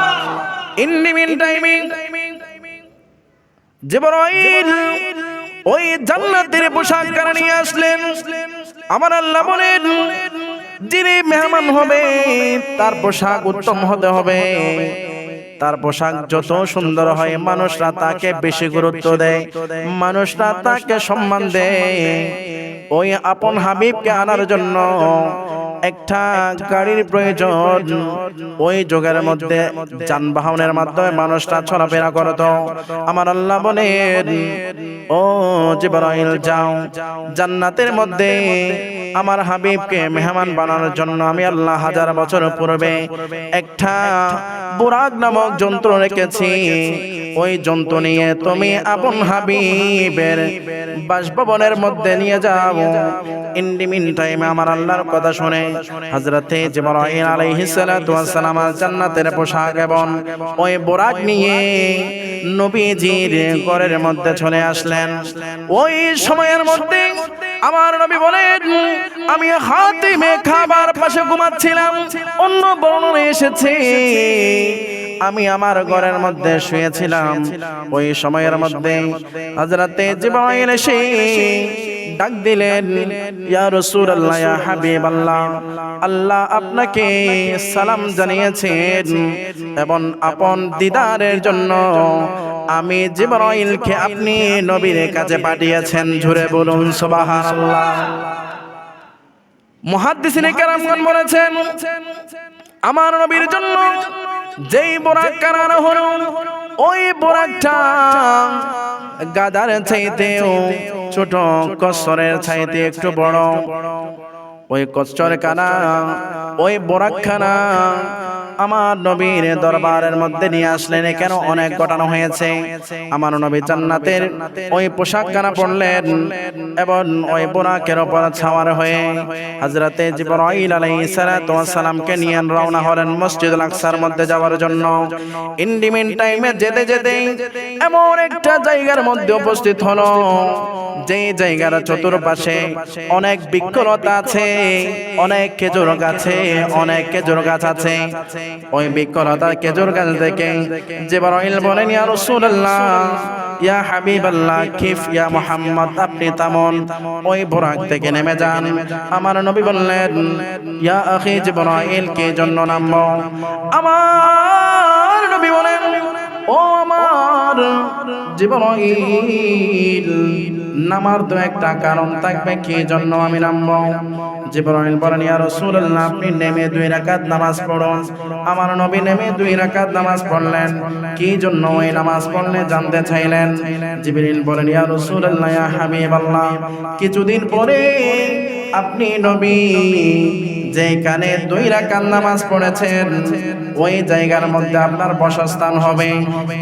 ইন দি মিন টাইমিং জিবরাইল ওই জান্নাতের পোশাক কারা নিয়ে আসলেন। আমার আল্লাহ বলেন, যিনি মেহমান হবে তার পোশাক উত্তম হতে হবে। তার পোশাক যত সুন্দর হয় মানুষরা তাকে বেশি গুরুত্ব দেয়, মানুষরা তাকে সম্মান দেয়। ওই আপন হাবিবকে আনার জন্য একটা গাড়ির প্রয়োজন। ওই যুগের মধ্যে যানবাহনের মাধ্যমে মানুষরা চলাফেরা করত। আমার আল্লাহ বলেন, ও জিবরাইল যাও, জান্নাতের মধ্যে আমার হাবিবকে মেহমান বানানোর জন্য আমি আল্লাহ হাজার বছর পূর্বে একটা বুরাক নামক যন্ত্র রেখেছি। ওই যন্ত্র নিয়ে তুমি আপন হাবিবের বাসভবনের মধ্যে নিয়ে যাও। ইন দি মিন টাইমে আমার আল্লাহর কথা শুনে হযরতে জিবরাইল আলাইহিস সালাতু ওয়াস সালাম জান্নাতের পোশাক এবং ওই বুরাক নিয়ে নবীজির ঘরের মধ্যে চলে আসলেন। ওই সময়ের মধ্যে আমার নবী বলেন, আমি হাতিমে খাবার পাশে ঘুমাচ্ছিলাম। অন্য বর্ণনা এসেছে আমি আমার ঘরের মধ্যে শুয়েছিলাম। ওই সময়ের মধ্যে হযরতে জিবরাইল এসে ডাক দিলেন, ইয়া রাসূলুল্লাহ, ইয়া হাবিবাল্লাহ, আল্লাহ আপনাকে সালাম জানিয়েছেন এবং আপন দিদারের জন্য আমি জিবরাইলকে আপনি নবীর কাছে পাঠিয়েছেন। জোরে বলুন সুবহানাল্লাহ। মুহাদ্দিসিনে কেরামগণ বলেছেন, আমার নবীর জন্য যেই বোরাক কারানো হলো, ওই বোরাকটা গাদার চাইতেও ছোট, কসরের চাইতে একটু বড়। ওই কসর কানা, ওই বোরাক খানা আমার নবীর দরবারের মধ্যে নিয়ে আসলেন। কেন অনেক ঘটনা হয়েছে। আমার নবী জান্নাতের ওই পোশাক কানা পরলেন এবং ওই বোরাকের উপর ছাওয়ার হয়ে হযরতে জিবরাইল আলাইহিস সালাতু ওয়াস সালামকে নিয়ে রওনা হলেন মসজিদুল আকসার মধ্যে যাওয়ার জন্য। ইন দি মিন টাইমে যেতে যেতে এমন একটা জায়গার মধ্যে উপস্থিত হলো, যে জায়গার চতুর্পাশে অনেক বৃক্ষলতা আছে, অনেক খেজুর গাছে, অনেক খেজুর গাছ আছে। ওই বৃক্ষলতা খেজুর গাছ থেকে জিবরাইল বলেন, ইয়া রাসূলুল্লাহ, ইয়া হাবিবাল্লাহ, কিফ ইয়া মুহাম্মদ, আপনি তামন ওই বোরাক থেকে নেমে যান। আমার নবী বললেন, ইয়া আখি জিবরাইল, কে জন্য নামবো? আমার নবী বলেন, ও আমার জিবরাইল নামার তো একটা কারণ থাকবে, কি জন্য আমি নামবো? জিবরাইল বলেন, ইয়া রাসূলুল্লাহ, আপনি নেমে 2 রাকাত নামাজ পড়ুন। আমার নবী নেমে 2 রাকাত নামাজ পড়লেন। কি জন্য ওই নামাজ পড়লেন জানতে চাইলেন। জিবরিল বলেন, ইয়া রাসূলুল্লাহ, ইয়া হাবিবাল্লাহ, কিছুদিন পরে আপনি নবী যেখানে 2 রাকাত নামাজ পড়েছেন ওই জায়গার মধ্যে আপনার বাসস্থান হবে।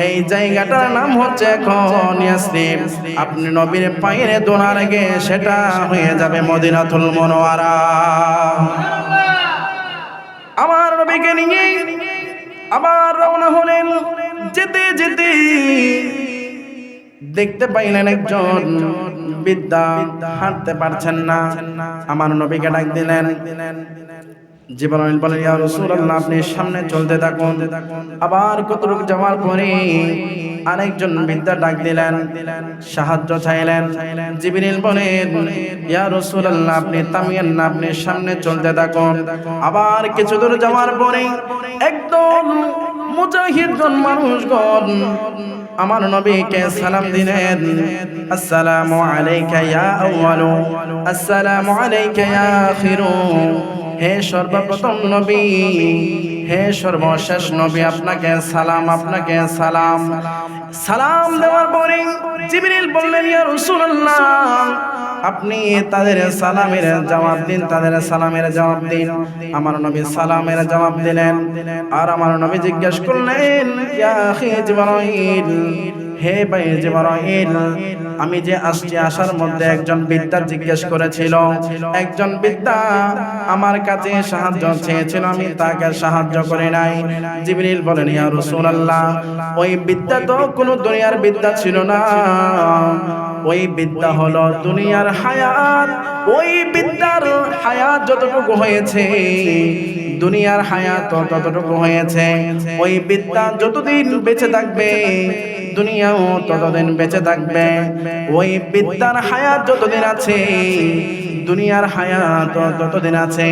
এই জায়গাটার নাম হচ্ছে এখন ইয়াসরিব। আপনি নবীর পায়ের দোনার আগে সেটা হয়ে যাবে মদিনাতুল মুনাওয়ারা। আমার নবীকে নিয়ে আবার রওনা হলেন। যেতে যেতে দেখতে পাইলেন একজন বৃদ্ধা হাঁটতে পারছেন না। আমার নবীকে ডাক দিলেন। জিবরাইল বলেন, ইয়া রাসূলুল্লাহ, আপনি সামনে চলতে থাকুন। আবার কতটুকু যাওয়ার পরে আরেকজন বৃদ্ধা ডাক দিলেন, সাহায্য চাইলেন। জিবরাইল বলেন, ইয়া রাসূলুল্লাহ, আপনি থামিয়েন না, আপনি সামনে চলতে থাকুন। আবার কিছু দূর যাওয়ার পরে একদম মুজাহিদগণ মানুষগণ আমার নবীকে সালাম দিলেন, আসসালামু আলাইকা ইয়া আউয়ালু, আসসালামু আলাইকা ইয়া আখিরু। হে সর্বপ্রথম নবী, হে সর্বশেষ নবী, আপনাকে সালাম, আপনাকে সালাম। সালাম দেওয়ার পরে জিবরিল বললেন, ইয়া রাসূলুল্লাহ, আপনি তাদের সালামের জবাব দিন, তাদের সালামের জবাব দিন। আমার নবী সালামের জবাব দিলেন। আর আমার নবী জিজ্ঞেস করলেন, ইয়া আখি জিবরাইল, হে ভাই জিবরাইল, আমি যে আসছি, আসার মধ্যে একজন বৃদ্ধা জিজ্ঞেস করেছিল, একজন বৃদ্ধা আমার কাছে সাহায্য চেয়েছিল, আমি তাকে সাহায্য করি নাই। জিবরিল বলেন, ইয়া রাসূলুল্লাহ, ওই বৃদ্ধা তো কোনো দুনিয়ার বৃদ্ধা ছিল না, ওই বিদ্যা হলো দুনিয়ার হায়াত। ওই বিদ্যার হায়াত যতটুকু হয়েছে, দুনিয়ার হায়াত ততটুকু হয়েছে। ওই বিদ্যা যতদিন বেঁচে থাকবে, দুনিয়াও ততদিন বেঁচে থাকবে। ওই বিদ্যার হায়াত যতদিন আছে, দুনিয়ার হায়াত ততদিন আছে।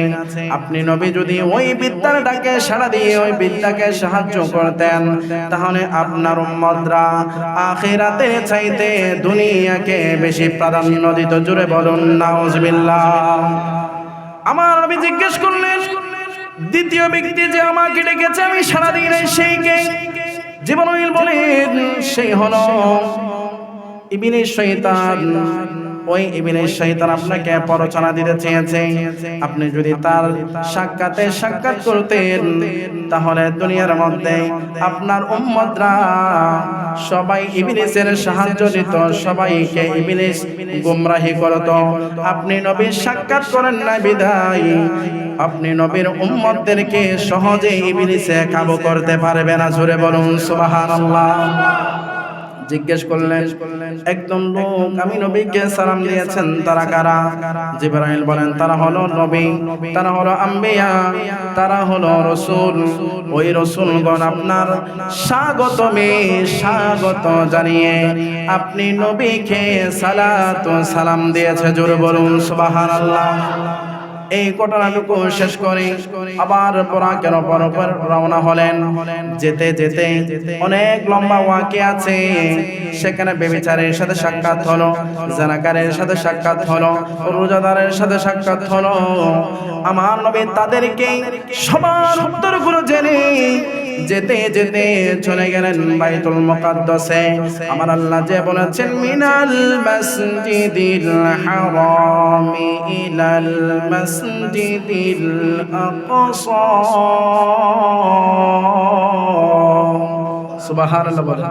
আপনি নবী যদি ওই বিদ্যার ডাকে সাড়া দিয়ে ওই বিদ্যাকে সাহায্য করতেন, তাহলে আপনার উম্মতরা আখিরাতের চাইতে দুনিয়াকে বেশি প্রাধান্য দিত। জোরে বলুন নাউজুবিল্লাহ। আমার নবী জিজ্ঞেস করলেন, দ্বিতীয় ব্যক্তি যে আমাকে ডেকেছে আমি সাড়া দিই নাই, সেই কে? জিবরাইল বলেন, সেই হলো ইবলিস শয়তান। ওই ইবলিস শয়তান আপনাকে প্ররোচনা দিতে চেয়েছে। আপনি যদি তার সাক্ষাৎ করতেন, তাহলে দুনিয়ার মধ্যে আপনার উম্মতরা সবাই ইবলিসের সাহায্য দিত, সবাইকে ইবলিস গোমরাহি করত। আপনি নবীর সাক্ষাৎ করেন না বিধায় আপনি নবীর উম্মতদেরকে সহজে ইবলিসে কাবু করতে পারবে না। জোরে বলুন সুবহানাল্লাহ। জিজ্ঞেস করলেন একদম লোক, আমি নবীকে সালাম দিয়েছেন, তারা কারা? জিবরাইল বলেন, তারা হলো নবী, তারা হলো আম্বিয়া, তারা হলো রাসূল। ওই রাসূলগণ আপনার স্বাগত জানিয়ে আপনি নবীকে সালাত ও সালাম দিয়েছে। জোরে বলুন সুবহানাল্লাহ। এই ঘটনাটুকু শেষ করে আবার বোরাকের উপর রওনা হলেন। যেতে যেতে অনেক লম্বা ওয়াকি আছে। সেখানে ব্যভিচারের সাথে সাক্ষাৎ হলো, জানাকারের সাথে সাক্ষাৎ হলো, রোজাদারের সাথে সাক্ষাৎ হলো। আমার নবী তাদেরকে সবার উত্তরগুলো জেনে যেতে যেতে চলে গেলেন বাইতুল মুকাদ্দাসে। আমার আল্লাহ যে বলেছেন, মিনাল মাসজিদিল হারামি ইলাল মাসজিদিল আকসা। সুবহানাল্লাহ বলেন।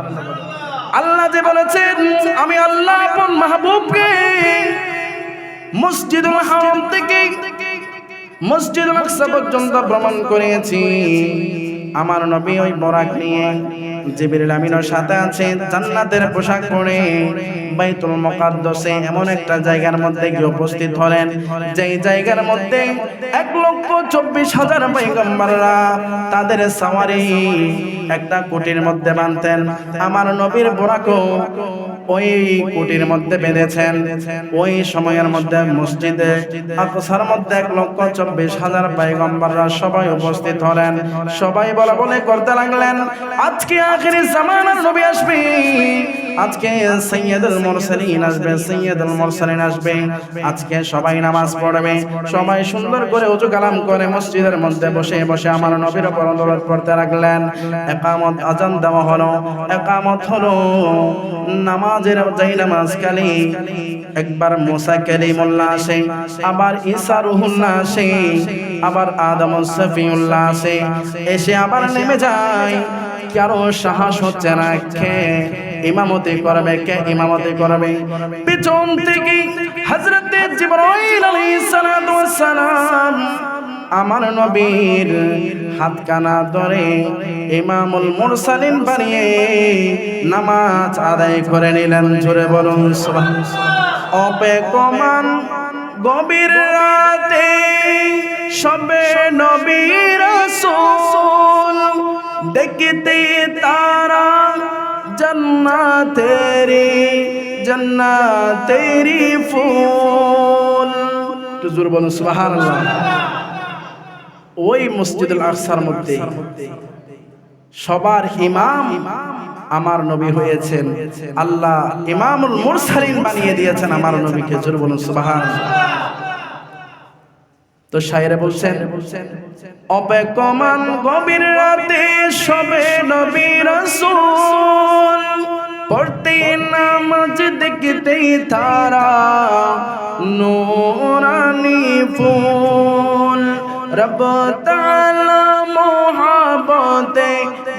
আল্লাহ যে বলেছেন, আমি আল্লাহ আপন মাহবুবকে মসজিদুল হারাম থেকে মসজিদুল আকসা পর্যন্ত ভ্রমণ করেছি। আমার নবী ওই বোরাক নিয়ে জিবরিল আমিনের সাথে আছে, জান্নাতের পোশাক পরে বাইতুল মুকাদ্দাসে এমন একটা জায়গার মধ্যে গিয়ে উপস্থিত হলেন, যেই জায়গার মধ্যে 1,24,000 পয়গম্বররা তাদের সাওয়ারি একটা কুটির মধ্যে বাঁধতেন। আমার নবীর বোরাকও ওই কুটির মধ্যে বেঁধেছেন। ওই সময়ের মধ্যে মসজিদে আকসার মধ্যে 1,24,000 পয়গম্বররা সবাই উপস্থিত হলেন। সবাই বলা বলে করতে লাগলেন, আজকে আখিরি জামানার নবী আসবে, আজকে সাইয়্যিদুল মুরসালিন আসবে, সাইয়্যিদুল মুরসালিন আসবে। আজকে সবাই নামাজ পড়বে, সবাই সুন্দর করে ওযু কালাম করে মসজিদের মধ্যে বসে বসে আমার নবীর উপর দরুদ পড়তে লাগলেন। ইকামত আযান দেওয়া হলো, ইকামত হলো। নামাজের যেই নামাজ কালী একবার মুসা কালিমুল্লাহ আসে, আবার ঈসা রূহুল্লাহ আসে, আবার আদম সফিউল্লাহ আসে, এসে আবার নেমে যায়। কারো সাহস হচ্ছে না, কে ইমামতি করবে, কে ইমামতি করবে? পিছন থেকে হযরতে জিবরাইল আলাইহিস সালাতু ওয়াস সালাম আমার নবীর হাতখানা ধরে ইমামুল মুরসালিন বানিয়ে নামাজ আদায় করে নিলেন। জোরে বলুন সুবহানাল্লাহ। অপেক্ষমান গভীর রাতে সবে নবী রাসূল, দেখতে তারা জান্নাতেরি ফুল। একটু জোরে বলুন সুবহানাল্লাহ। ওই মসজিদুল আকসার মধ্যে সবার ইমাম আমার নবী হয়েছেন। আল্লাহ ইমামুল মুরসালিন বানিয়ে দিয়েছেন আমার নবীকে। জোরে বলুন সুবহানাল্লাহ। তো শায়েরে বলছেন, অপেক্ষমান গভীর রাতে সবে নবী রাসূল, পড়তে নামাজ দেখতেই তারা নূরানি ফুল। রব তাআলা মোহাব্বতে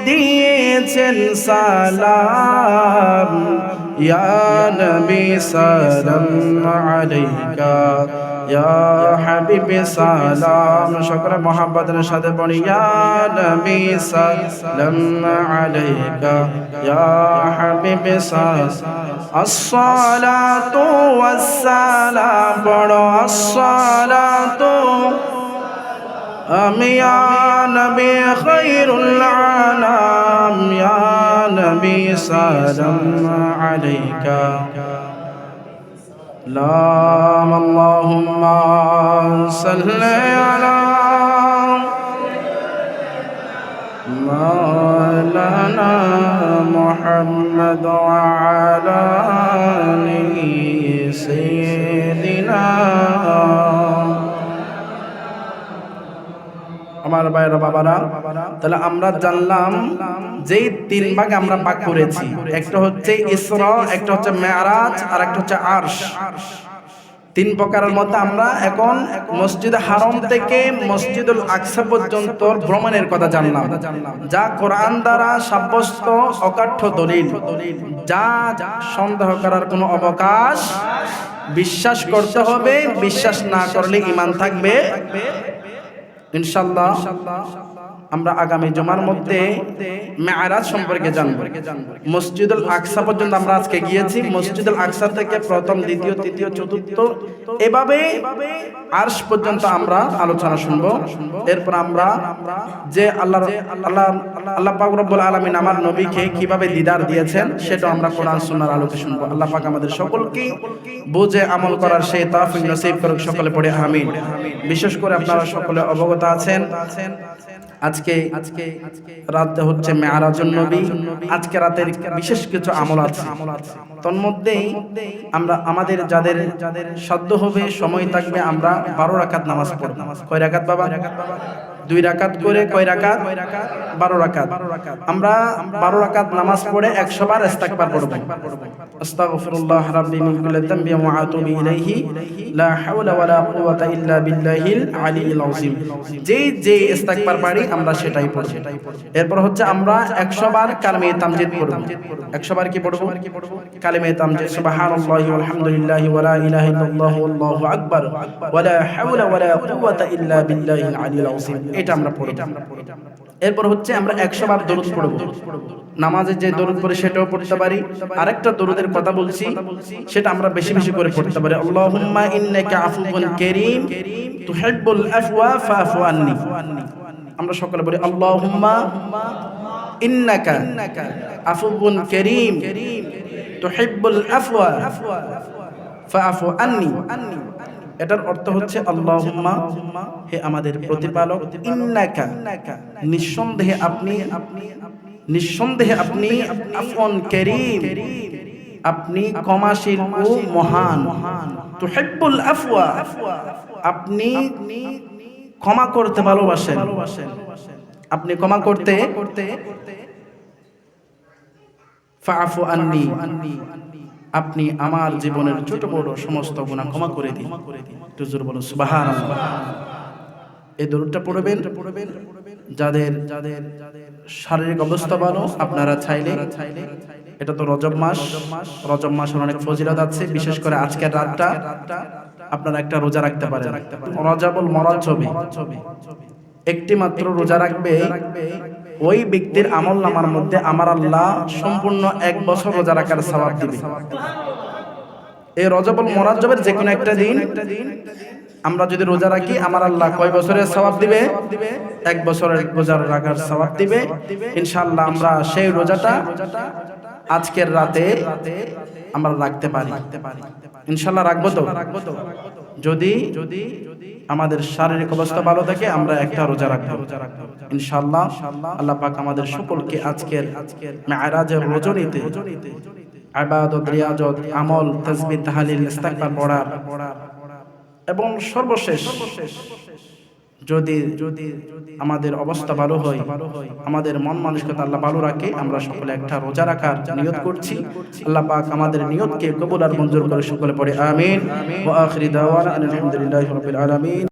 দিয়েছেন সালাম, ইয়া নবী সালাম আলাইকা, ইয়া হাবিবি সালাম। সকলে মোহাব্বতের সাথে পড়ি, ইয়া নবী সালাম আলাইকা, ইয়া হাবিবি সালাম। আসসালাতু ওয়াসসালাম, পড়ো আসসালাতু ইয়া নবী খায়রুল আনাম, ইয়া নবী সালাম আলাইকা। আল্লাহুম্মা সাল্লি আলা মাওলানা মুহাম্মদ ওয়া আলা আলি সাইয়্যিদিনা। আমার ভাইরা বাবারা, তাহলে আমরা জানলাম যে তিন ভাগে আমরা ভাগ করেছি। একটা হচ্ছে ইসরা, একটা হচ্ছে মেরাজ, আর একটা হচ্ছে আরশ। তিন প্রকারের মধ্যে আমরা এখন মসজিদে হারাম থেকে মসজিদুল আকসা পর্যন্ত ভ্রমণের কথা জানলাম, যা কোরআন দ্বারা সাব্যস্ত অকাঠ্য দলিল, যা সন্দেহ করার কোনো অবকাশ। বিশ্বাস করতে হবে, বিশ্বাস না করলে ঈমান থাকবে ইনশাআল্লাহ। আমরা আগামী জুমার মধ্যে মেরাজ সম্পর্কে জানব। মসজিদুল আকসা পর্যন্ত আমরা আজকে গিয়েছি। মসজিদুল আকসা থেকে প্রথম, দ্বিতীয়, তৃতীয়, চতুর্থ, এভাবে আরশ পর্যন্ত আমরা আলোচনা শুনব। এরপর আমরা যে আল্লাহ পাক রব্বুল আলামিন আমার নবীকে কিভাবে দিদার দিয়েছেন সেটা আমরা কোরআন সুন্নাহর আলোকে শুনব। আল্লাহ পাক আমাদের সকলকে বুঝে আমল করার সেই তৌফিক নসিব করুক। সকলে পড়ে আমিন। বিশেষ করে আপনারা সকলে অবগত আছেন, আজকে রাতে হচ্ছে মেরাজুন নবী। আজকে রাতের বিশেষ কিছু আমল আছে। তন্মধ্যে আমরা আমাদের যাদের সাধ্য হবে, সময় থাকবে, আমরা 12 রাকাত নামাজ পড়ব। কয় রাকাত বাবা? 2 রাকাত করে কয় রাকাত? 12 রাকাত। আমরা 12 রাকাত নামাজ পড়ে 100 বার ইস্তিগফার পড়ব। আস্তাগফিরুল্লাহ রাব্বি মিন কুল্লি যামবি ওয়া আতুবু ইলাইহি, লা হাওলা ওয়ালা কুওয়াতা ইল্লা বিল্লাহিল আলিয়্যিল আযীম। যে ইস্তিগফার পারি আমরা সেটাই পড়ব। এরপর হচ্ছে আমরা 100 বার কালিমে তামজিদ পড়ব। 100 বার কি পড়ব? কালিমে তামজিদ। সুবহানাল্লাহি ওয়া আলহামদুলিল্লাহি ওয়া লা ইলাহা ইল্লাল্লাহু আল্লাহু আকবার ওয়া লা হাওলা ওয়ালা কুওয়াতা ইল্লা বিল্লাহিল আলিয়্যিল আযীম। এটা আমরা পড়ব। এরপর হচ্ছে আমরা 100 বার দরুদ পড়ব। নামাজে যে দরুদ পড়ি সেটাও পড়তে পারি। আরেকটা দরুদের কথা বলছি, সেটা আমরা বেশি বেশি করে পড়তে পারি। আল্লাহুম্মা ইন্নাকা আফুউন কারীম তুহিব্বুল আফওয়া ফাফু আন্নি। আমরা সকলে বলি আল্লাহুম্মা ইন্নাকা আফুউন কারীম তুহিব্বুল আফওয়া ফাফু আন্নি। এটার অর্থ হচ্ছে আল্লাহুম্মা, হে আমাদের প্রতিপালক, ইন্নাকা, নিঃসন্দেহে আপনি আফুন কারীম, আপনি ক্ষমাশীল ও মহান। তুহিব্বুল আফওয়া, আপনি ক্ষমা করতে ভালোবাসেন। আপনি ক্ষমা করতে ফাআফু আন্নি, আপনি আমার জীবনের ছোট বড় সমস্ত গুনাহ ক্ষমা করে দিন। একটু জোরে বলুন সুবহানাল্লাহ। এই দরুদটা পড়বেন যাদের শারীরিক অবস্থা ভালো, আপনারা চাইলে, এটা তো রজব মাসের অনেক ফজিলত আছে, বিশেষ করে আজকের রাতটা আপনারা একটা রোজা রাখতে পারেন। রজবুল মুরাজ্জবি একটি মাত্র রোজা রাখবে, ওই ব্যক্তির আমলনামার মধ্যে আমার আল্লাহ সম্পূর্ণ 1 বছর রোজা রাখার সওয়াব দিবে। এই রজবুল মুরাজ্জবের যে কোনো একটা দিন আমরা যদি রোজা রাখি, আমার আল্লাহ কয় বছরের সওয়াব দিবে? 1 বছরের রোজা রাখার সওয়াব দিবে। ইনশাআল্লাহ আমরা সেই রোজাটা আজকের রাতে আমরা রাখতে পারি। ইনশাআল্লাহ রাখবো তো? যদি আমাদের শারীরিক অবস্থা ভালো থাকে আমরা একটা রোজা রাখবো ইনশাআল্লাহ। আল্লাহ পাক আমাদের সকলকে আজকের মেরাজের রজনীতে ইবাদত, রিয়াজত, আমল, তাসবিহ, তাহলিল, ইস্তিগফার পড়ার এবং সর্বশেষ যদি আমাদের অবস্থা ভালো হয়, আমাদের মন মানসিকতা আল্লাহ ভালো রাখে, আমরা সকলে একটা রোজা রাখার নিয়ত করছি। আল্লাহ পাক আমাদের নিয়তকে কবুল আর মঞ্জুর করে সকলে পড়ে আমিন। ওয়া আখিরি দাওয়ানা আলহামদুলিল্লাহি রাব্বিল আলামিন।